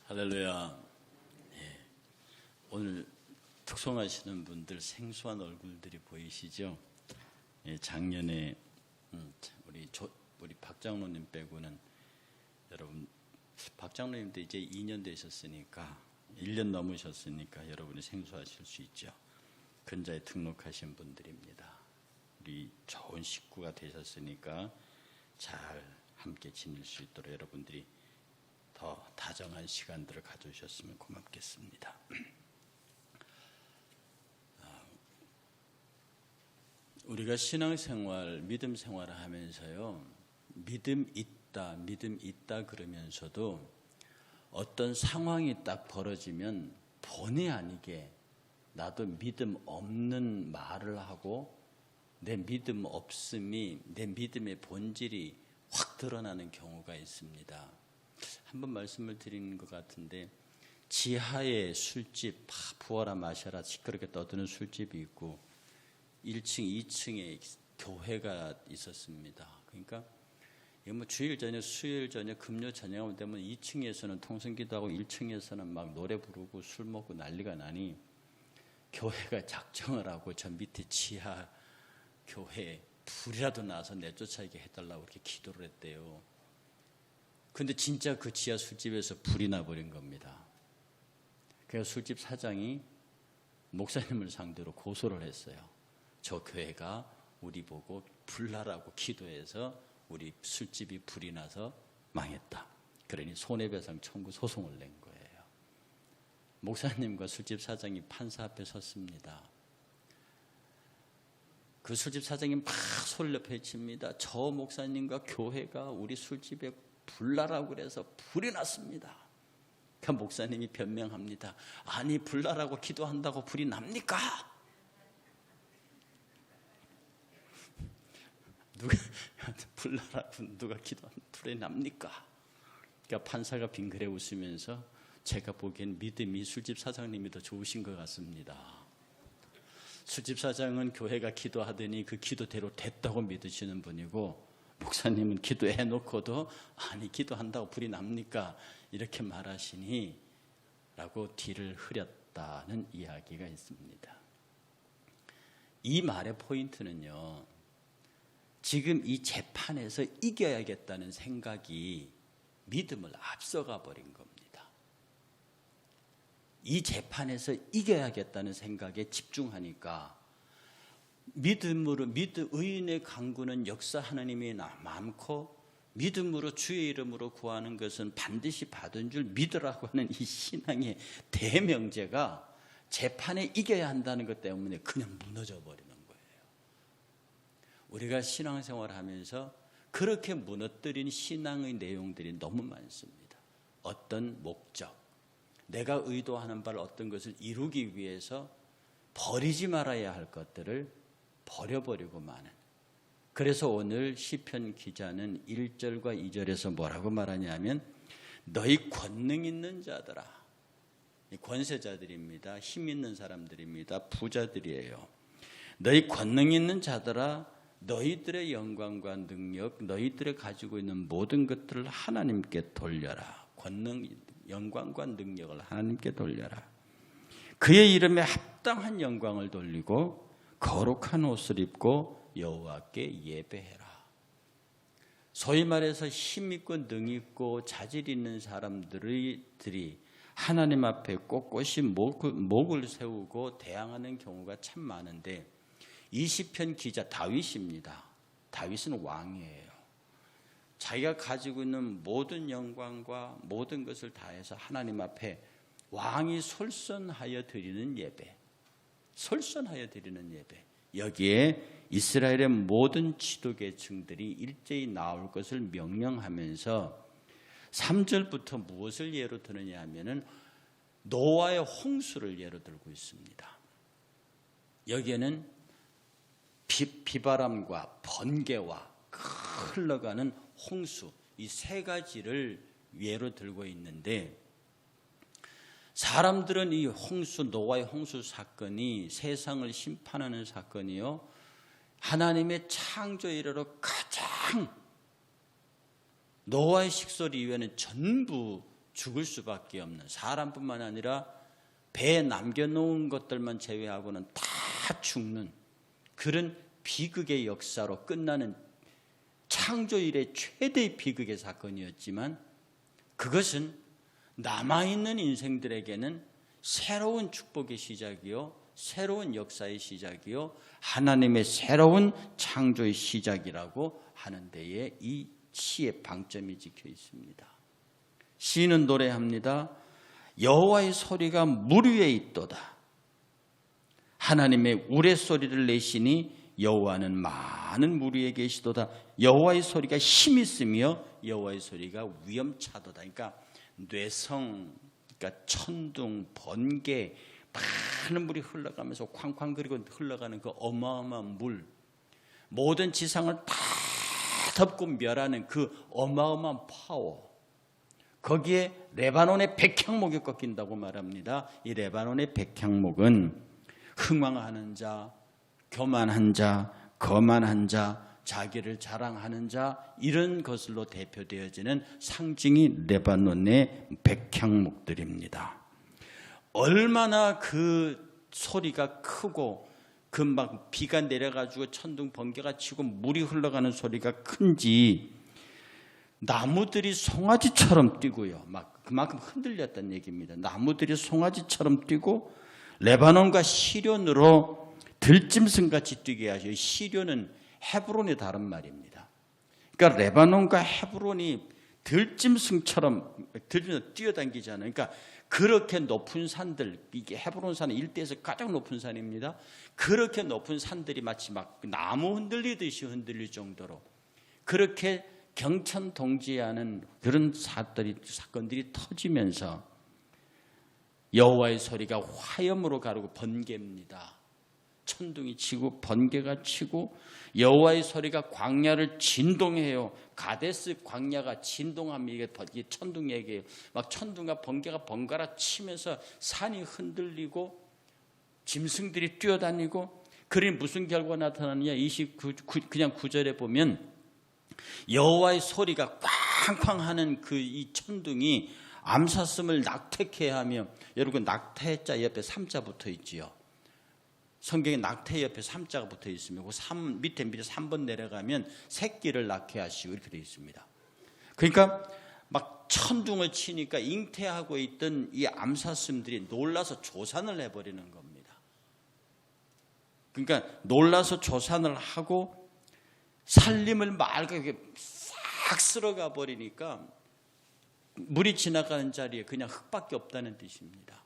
할렐루야. 예. 오늘 특송하시는 분들 생소한 얼굴들이 보이시죠? 예, 작년에 우리 박 장로님 빼고는 여러분 박 장로님도 이제 2년 되셨으니까 1년 넘으셨으니까 여러분이 생소하실 수 있죠. 근자에 등록하신 분들입니다. 우리 좋은 식구가 되셨으니까 잘 함께 지낼 수 있도록 여러분들이 더 다정한 시간들을 가져주셨으면 고맙겠습니다. 우리가 신앙생활, 믿음 생활을 하면서요, 믿음 있다 그러면서도 어떤 상황이 딱 벌어지면 본의 아니게 나도 믿음 없는 말을 하고 내 믿음 없음이, 내 믿음의 본질이 확 드러나는 경우가 있습니다. 한번 말씀을 드린 것 같은데, 지하에 술집, 부어라 마셔라 시끄럽게 떠드는 술집이 있고 1층, 2층에 교회가 있었습니다. 그러니까 주일 저녁, 수요일 저녁, 금요 저녁 되면 2층에서는 통성기도하고 1층에서는 막 노래 부르고 술 먹고 난리가 나니 교회가 작정을 하고 저 밑에 지하 교회에 불이라도 나서 내쫓아게 해달라고 그렇게 기도를 했대요. 근데 진짜 그 지하 술집에서 불이 나버린 겁니다. 그래서 술집 사장이 목사님을 상대로 고소를 했어요. 저 교회가 우리 보고 불나라고 기도해서 우리 술집이 불이 나서 망했다. 그러니 손해배상 청구 소송을 낸 거예요. 목사님과 술집 사장이 판사 앞에 섰습니다. 그 술집 사장이 막 소리를 펼칩니다. 저 목사님과 교회가 우리 술집에 불나라고 그래서 불이 났습니다. 그 목사님이 변명합니다. 아니, 불나라고 기도한다고 불이 납니까? 불나라고 누가 기도하면 불이 납니까? 그러니까 판사가 빙그레 웃으면서 제가 보기엔 믿음이 술집 사장님이 더 좋으신 것 같습니다. 술집 사장은 교회가 기도하더니 그 기도대로 됐다고 믿으시는 분이고, 목사님은 기도해놓고도 아니 기도한다고 불이 납니까? 이렇게 말하시니 라고 뒤를 흐렸다는 이야기가 있습니다. 이 말의 포인트는요, 지금 이 재판에서 이겨야겠다는 생각이 믿음을 앞서가 버린 겁니다. 이 재판에서 이겨야겠다는 생각에 집중하니까 믿음으로 의인의 강구는 역사 하나님이 많고 믿음으로 주의 이름으로 구하는 것은 반드시 받은 줄 믿으라고 하는 이 신앙의 대명제가 재판에 이겨야 한다는 것 때문에 그냥 무너져 버리는 거예요. 우리가 신앙생활을 하면서 그렇게 무너뜨린 신앙의 내용들이 너무 많습니다. 어떤 목적, 내가 의도하는 바를 어떤 것을 이루기 위해서 버리지 말아야 할 것들을 버려버리고 마는. 그래서 오늘 시편 기자는 1절과 2절에서 뭐라고 말하냐면 너희 권능 있는 자들아, 권세자들입니다. 힘 있는 사람들입니다. 부자들이에요. 너희 권능 있는 자들아, 너희들의 영광과 능력, 너희들의 가지고 있는 모든 것들을 하나님께 돌려라. 권능, 영광과 능력을 하나님께 돌려라. 그의 이름에 합당한 영광을 돌리고 거룩한 옷을 입고 여호와께 예배해라. 소위 말해서 힘 있고 능 있고 자질 있는 사람들이 하나님 앞에 꼿꼿이 목을 세우고 대항하는 경우가 참 많은데, 이 시편 기자 다윗입니다. 다윗은 왕이에요. 자기가 가지고 있는 모든 영광과 모든 것을 다해서 하나님 앞에 왕이 솔선하여 드리는 예배, 솔선하여 드리는 예배. 여기에 이스라엘의 모든 지도계층들이 일제히 나올 것을 명령하면서 3절부터 무엇을 예로 드느냐 하면은 노아의 홍수를 예로 들고 있습니다. 여기에는 비바람과 번개와 흘러가는 홍수, 이 세 가지를 예로 들고 있는데, 사람들은 이 홍수, 노아의 홍수 사건이 세상을 심판하는 사건이요, 하나님의 창조 이래로 가장 노아의 식솔 이후에는 전부 죽을 수밖에 없는, 사람뿐만 아니라 배에 남겨놓은 것들만 제외하고는 다 죽는 그런 비극의 역사로 끝나는 창조 이래 최대의 비극의 사건이었지만, 그것은 남아있는 인생들에게는 새로운 축복의 시작이요, 새로운 역사의 시작이요, 하나님의 새로운 창조의 시작이라고 하는 데에 이 시의 방점이 찍혀 있습니다. 시인은 노래합니다. 여호와의 소리가 물 위에 있도다. 하나님의 우레소리를 내시니 여호와는 많은 물 위에 계시도다. 여호와의 소리가 힘 있으며 여호와의 소리가 위엄차도다. 그러니까 뇌성, 그러니까 천둥, 번개, 많은 물이 흘러가면서 쾅쾅 거리고 흘러가는 그 어마어마한 물, 모든 지상을 다 덮고 멸하는 그 어마어마한 파워, 거기에 레바논의 백향목이 꺾인다고 말합니다. 이 레바논의 백향목은 흥왕하는 자, 교만한 자, 거만한 자, 자기를 자랑하는 자, 이런 것으로 대표되어지는 상징이 레바논의 백향목들입니다. 얼마나 그 소리가 크고 그 막 비가 내려가지고 천둥 번개가 치고 물이 흘러가는 소리가 큰지 나무들이 송아지처럼 뛰고요. 막 그만큼 흔들렸다는 얘기입니다. 나무들이 송아지처럼 뛰고 레바논과 시련으로 들짐승같이 뛰게 하셔요. 시련은 헤브론의 다른 말입니다. 그러니까 레바논과 헤브론이 들짐승처럼 뛰어다니잖아요. 그러니까 그렇게 높은 산들, 이게 헤브론 산의 일대에서 가장 높은 산입니다. 그렇게 높은 산들이 마치 막 나무 흔들리듯이 흔들릴 정도로 그렇게 경천동지하는 그런 사건들이 터지면서 여호와의 소리가 화염으로 가르고 번개입니다. 천둥이 치고 번개가 치고 여호와의 소리가 광야를 진동해요. 가데스 광야가 진동합니다. 이게 천둥 얘기예요. 막 천둥과 번개가 번갈아 치면서 산이 흔들리고 짐승들이 뛰어다니고, 그러니 무슨 결과가 나타나느냐? 29그냥 9절에 보면 여호와의 소리가 쾅쾅하는 그 이 천둥이 암사슴을 낙태케 하며, 여러분 낙태자 옆에 3자 붙어 있지요. 성경에 낙태 옆에 3자가 붙어 있으며 그 밑에 3번 내려가면 새끼를 낳게 하시고 이렇게 되어 있습니다. 그러니까 막 천둥을 치니까 잉태하고 있던 이 암사슴들이 놀라서 조산을 해버리는 겁니다. 그러니까 놀라서 조산을 하고 살림을 맑게 싹 쓸어가 버리니까 물이 지나가는 자리에 그냥 흙밖에 없다는 뜻입니다.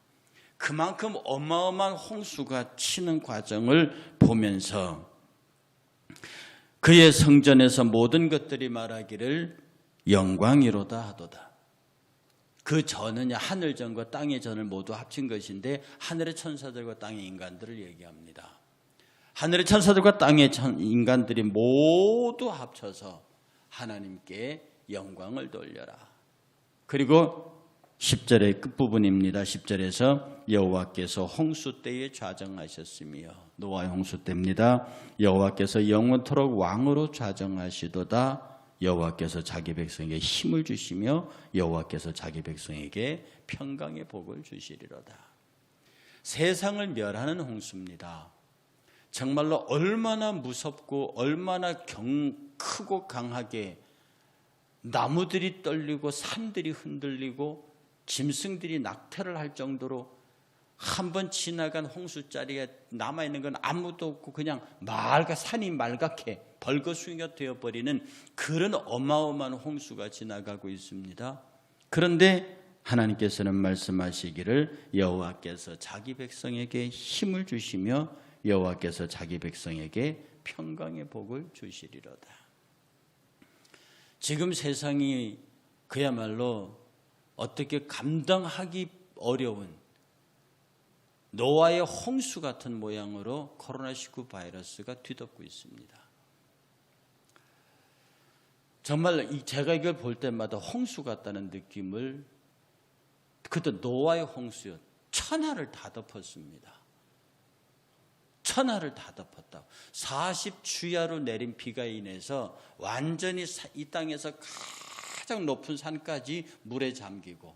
그만큼 어마어마한 홍수가 치는 과정을 보면서 그의 성전에서 모든 것들이 말하기를 영광이로다 하도다. 그 전은 하늘 전과 땅의 전을 모두 합친 것인데 하늘의 천사들과 땅의 인간들을 얘기합니다. 하늘의 천사들과 땅의 인간들이 모두 합쳐서 하나님께 영광을 돌려라. 그리고 10절의 끝부분입니다. 10절에서 여호와께서 홍수 때에 좌정하셨으며, 노아의 홍수 때입니다. 여호와께서 영원토록 왕으로 좌정하시도다. 여호와께서 자기 백성에게 힘을 주시며 여호와께서 자기 백성에게 평강의 복을 주시리로다. 세상을 멸하는 홍수입니다. 정말로 얼마나 무섭고 얼마나 크고 강하게 나무들이 떨리고 산들이 흔들리고 짐승들이 낙태를 할 정도로 한 번 지나간 홍수자리에 남아있는 건 아무도 없고 그냥 산이 맑게 벌거숭이가 되어버리는 그런 어마어마한 홍수가 지나가고 있습니다. 그런데 하나님께서는 말씀하시기를 여호와께서 자기 백성에게 힘을 주시며 여호와께서 자기 백성에게 평강의 복을 주시리로다. 지금 세상이 그야말로 어떻게 감당하기 어려운 노아의 홍수 같은 모양으로 코로나19 바이러스가 뒤덮고 있습니다. 정말 제가 이걸 볼 때마다 홍수 같다는 느낌을, 그때 노아의 홍수요, 천하를 다 덮었습니다. 천하를 다 덮었다. 40주야로 내린 비가 인해서 완전히 이 땅에서 가장 높은 산까지 물에 잠기고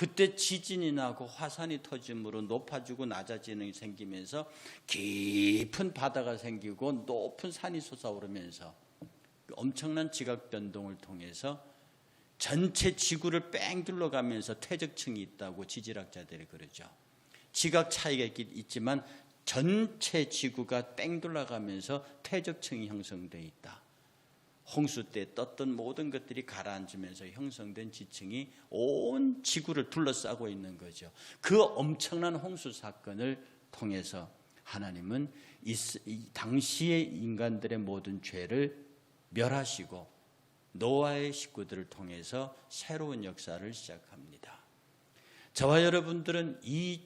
그때 지진이 나고 화산이 터짐으로 높아지고 낮아지는 게 생기면서 깊은 바다가 생기고 높은 산이 솟아오르면서 엄청난 지각 변동을 통해서 전체 지구를 뺑 둘러가면서 퇴적층이 있다고 지질학자들이 그러죠. 지각 차이가 있지만 전체 지구가 뺑 둘러가면서 퇴적층이 형성되어 있다. 홍수 때 떴던 모든 것들이 가라앉으면서 형성된 지층이 온 지구를 둘러싸고 있는 거죠. 그 엄청난 홍수 사건을 통해서 하나님은 이 당시의 인간들의 모든 죄를 멸하시고 노아의 식구들을 통해서 새로운 역사를 시작합니다. 저와 여러분들은 이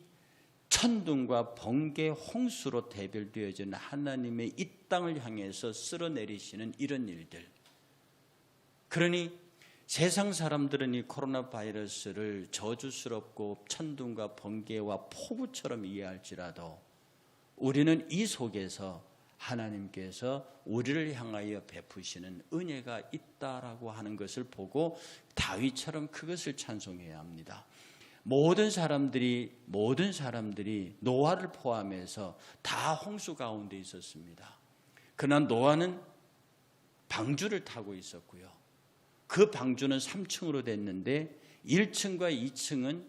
천둥과 번개 홍수로 대별되어지는 하나님의 이 땅을 향해서 쓸어내리시는 이런 일들, 그러니 세상 사람들은 이 코로나 바이러스를 저주스럽고 천둥과 번개와 폭우처럼 이해할지라도 우리는 이 속에서 하나님께서 우리를 향하여 베푸시는 은혜가 있다라고 하는 것을 보고 다윗처럼 그것을 찬송해야 합니다. 모든 사람들이 노아를 포함해서 다 홍수 가운데 있었습니다. 그러나 노아는 방주를 타고 있었고요. 그 방주는 3층으로 됐는데 1층과 2층은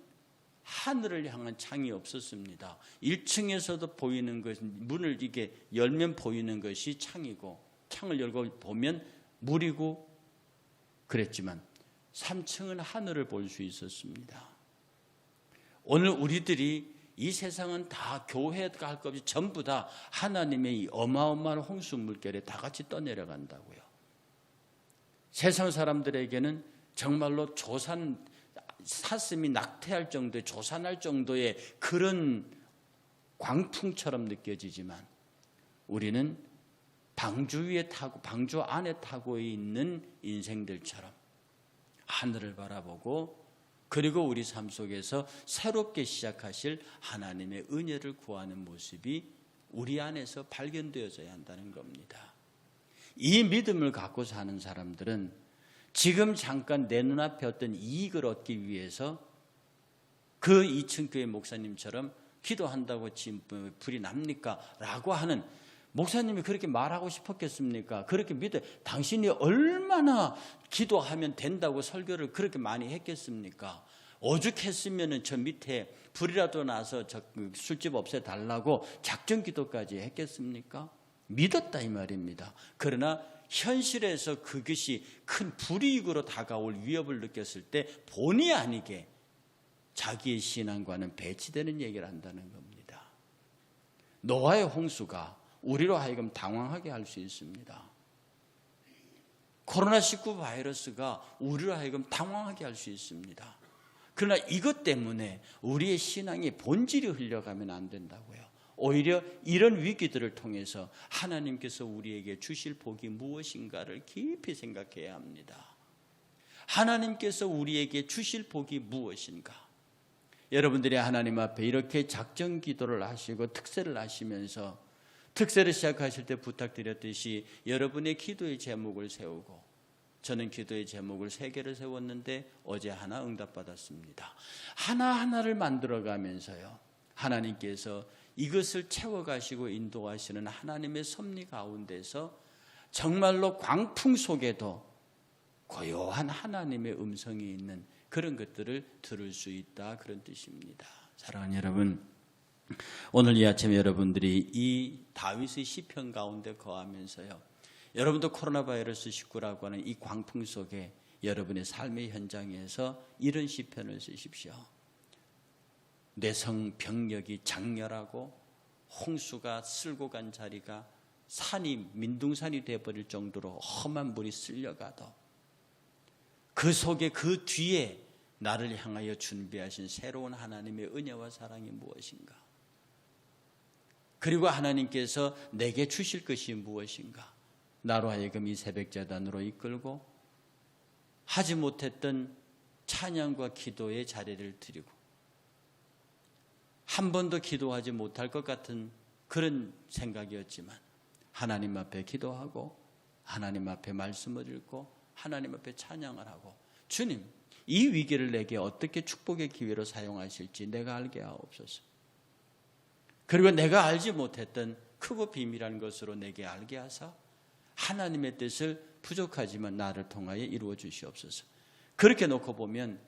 하늘을 향한 창이 없었습니다. 1층에서도 보이는 것은 문을 이게 열면 보이는 것이 창이고 창을 열고 보면 물이고 그랬지만 3층은 하늘을 볼 수 있었습니다. 오늘 우리들이 이 세상은 다 교회가 할 것 없이 전부 다 하나님의 이 어마어마한 홍수 물결에 다 같이 떠내려간다고요. 세상 사람들에게는 정말로 사슴이 낙태할 정도의 조산할 정도의 그런 광풍처럼 느껴지지만 우리는 방주 위에 타고 방주 안에 타고 있는 인생들처럼 하늘을 바라보고 그리고 우리 삶 속에서 새롭게 시작하실 하나님의 은혜를 구하는 모습이 우리 안에서 발견되어져야 한다는 겁니다. 이 믿음을 갖고 사는 사람들은 지금 잠깐 내 눈앞에 어떤 이익을 얻기 위해서 그 2층 교회 목사님처럼 기도한다고 지금 불이 납니까? 라고 하는, 목사님이 그렇게 말하고 싶었겠습니까? 그렇게 믿어. 당신이 얼마나 기도하면 된다고 설교를 그렇게 많이 했겠습니까? 오죽했으면 저 밑에 불이라도 나서 저 술집 없애달라고 작전 기도까지 했겠습니까? 믿었다 이 말입니다. 그러나 현실에서 그것이 큰 불이익으로 다가올 위협을 느꼈을 때 본의 아니게 자기의 신앙과는 배치되는 얘기를 한다는 겁니다. 노아의 홍수가 우리로 하여금 당황하게 할 수 있습니다. 코로나19 바이러스가 우리로 하여금 당황하게 할 수 있습니다. 그러나 이것 때문에 우리의 신앙의 본질이 흘려가면 안 된다고요. 오히려 이런 위기들을 통해서 하나님께서 우리에게 주실 복이 무엇인가를 깊이 생각해야 합니다. 하나님께서 우리에게 주실 복이 무엇인가? 여러분들이 하나님 앞에 이렇게 작전 기도를 하시고 특세를 하시면서 특세를 시작하실 때 부탁드렸듯이 여러분의 기도의 제목을 세우고, 저는 기도의 제목을 3개를 세웠는데 어제 하나 응답받았습니다. 하나하나를 만들어가면서요, 하나님께서 이것을 채워가시고 인도하시는 하나님의 섭리 가운데서 정말로 광풍 속에도 고요한 하나님의 음성이 있는 그런 것들을 들을 수 있다, 그런 뜻입니다. 사랑하는 여러분, 오늘 이 아침에 여러분들이 이 다윗의 시편 가운데 거하면서요, 여러분도 코로나 바이러스 19라고 하는 이 광풍 속에 여러분의 삶의 현장에서 이런 시편을 쓰십시오. 내성 병력이 장렬하고 홍수가 쓸고 간 자리가 산이 민둥산이 되어버릴 정도로 험한 물이 쓸려가도 그 속에 그 뒤에 나를 향하여 준비하신 새로운 하나님의 은혜와 사랑이 무엇인가? 그리고 하나님께서 내게 주실 것이 무엇인가? 나로 하여금 이 새벽제단으로 이끌고 하지 못했던 찬양과 기도의 자리를 드리고 한 번도 기도하지 못할 것 같은 그런 생각이었지만 하나님 앞에 기도하고 하나님 앞에 말씀을 읽고 하나님 앞에 찬양을 하고, 주님, 이 위기를 내게 어떻게 축복의 기회로 사용하실지 내가 알게 하옵소서. 그리고 내가 알지 못했던 크고 비밀한 것으로 내게 알게 하사 하나님의 뜻을 부족하지만 나를 통하여 이루어 주시옵소서. 그렇게 놓고 보면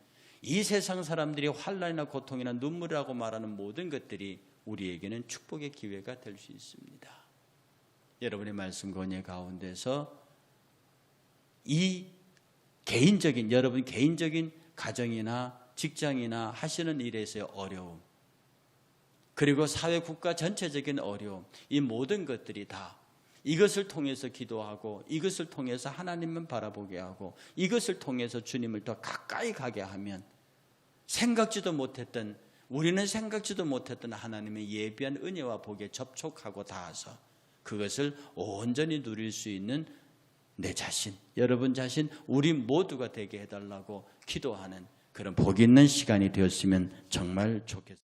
이 세상 사람들이 환난이나 고통이나 눈물이라고 말하는 모든 것들이 우리에게는 축복의 기회가 될 수 있습니다. 여러분의 말씀 권위 가운데서 이 개인적인, 여러분 개인적인 가정이나 직장이나 하시는 일에서의 어려움, 그리고 사회 국가 전체적인 어려움, 이 모든 것들이 다 이것을 통해서 기도하고 이것을 통해서 하나님만 바라보게 하고 이것을 통해서 주님을 더 가까이 가게 하면 우리는 생각지도 못했던 하나님의 예비한 은혜와 복에 접촉하고 닿아서 그것을 온전히 누릴 수 있는 내 자신, 여러분 자신, 우리 모두가 되게 해달라고 기도하는 그런 복 있는 시간이 되었으면 정말 좋겠습니다.